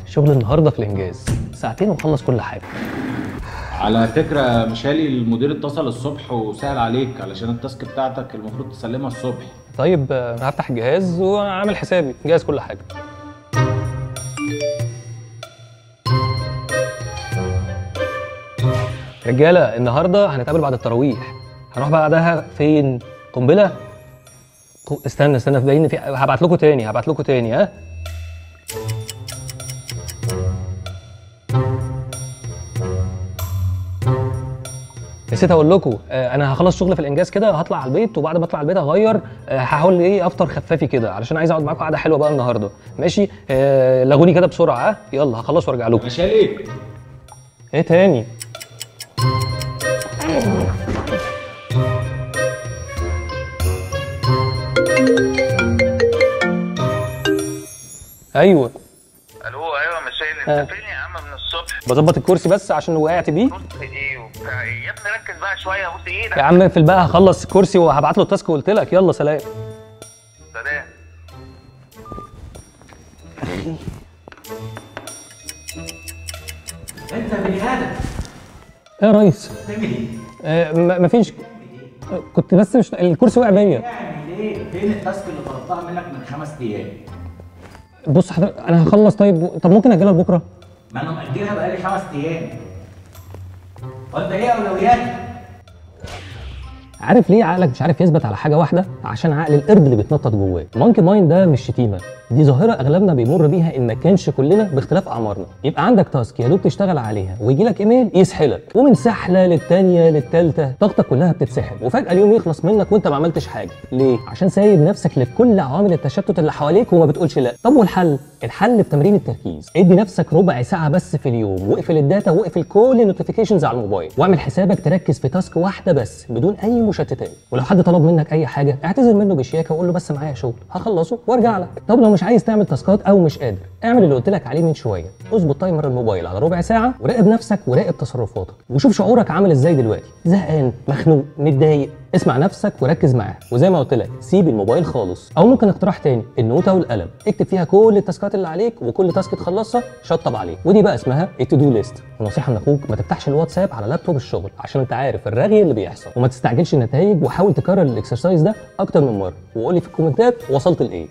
شغل النهارده في الانجاز، ساعتين ونخلص كل حاجه. على فكرة مشالي المدير اتصل الصبح وسأل عليك علشان التاسك بتاعتك المفروض تسلمها الصبح. طيب انا هفتح الجهاز وعامل حسابي جاهز كل حاجه. رجاله النهارده هنتقابل بعد التراويح. هنروح بعدها فين؟ قنبله؟ استنى في باين في، هبعت لكم تاني ها. نسيت اقول لكم انا هخلص شغل في الانجاز كده، هطلع على البيت، وبعد ما اطلع على البيت هغير، هحاول افطر خفافي كده علشان عايز اقعد معاكم قعده حلوه بقى النهارده. ماشي؟ لغوني كده بسرعه ها. يلا هخلص وارجع لكم. مشالي ايه تاني؟ ايوه الو. ايوه مشايل، انت فين يا عم من الصبح؟ بظبط الكرسي بس عشان وقعت بيه. كرسي ايه وبتاع ايه يا ابني؟ ركز بقى شويه، بص ايدك يا عم اقفل بقى، هخلص الكرسي وهبعت له التاسك وقلت لك. يلا سلام. سلام. انت بني ادم. ايه يا ريس؟ بتعمل ايه؟ مفيش، كنت بس مش الكرسي وقع بيا. بتعمل ايه؟ فين التاسك اللي طلبتها منك من 5 ايام؟ بص حضرتك انا هخلص. طب ممكن اجلها لبكره؟ ما انا مأجلها بقالي 5 ايام. وانت ايه اولوياتك؟ عارف ليه عقلك مش عارف يثبت على حاجه واحده؟ عشان عقل القرد اللي بيتنطط جواه. مونكي مايند ده مش شتيمه، دي ظاهره اغلبنا بيمر بيها ان ما كانش كلنا باختلاف اعمارنا. يبقى عندك تاسك يا دوب تشتغل عليها ويجي لك ايميل يسحلك، ومن سحله للثانيه للثالثه طاقتك كلها بتتسحب، وفجاه اليوم يخلص منك وانت ما عملتش حاجه. ليه؟ عشان سايب نفسك لكل عوامل التشتت اللي حواليك وما بتقولش لا. طب والحل؟ الحل في تمرين التركيز. ادي نفسك ربع ساعه بس في اليوم، واقفل الداتا واقفل كل النوتيفيكيشنز على الموبايل، واعمل حسابك تركز في تاسك واحده بس بدون اي مشتتات. ولو حد طلب منك اي حاجه اعتذر منه بشياكه وقول له بس معايا شغل هخلصه وارجع لك. طب لو مش عايز تعمل تاسكات او مش قادر، اعمل اللي قلت لك عليه من شويه. اظبط تايمر الموبايل على ربع ساعه، وراقب نفسك وراقب تصرفاتك، وشوف شعورك عامل ازاي دلوقتي. زهقان، مخنوق، متضايق؟ اسمع نفسك وركز معاه، وزي ما قلت لك سيب الموبايل خالص. او ممكن اقتراح تاني، النوتة والقلم، اكتب فيها كل التاسكات اللي عليك، وكل تاسك تخلصها شطب عليه، ودي بقى اسمها التو دو ليست. ونصيحه من اخوك، ما تفتحش الواتساب على لابتوب الشغل عشان انت عارف الرغي اللي بيحصل، وما تستعجلش النتائج، وحاول تكرر الاكسرسايز ده اكتر من مره، وقول لي في الكومنتات وصلت لايه.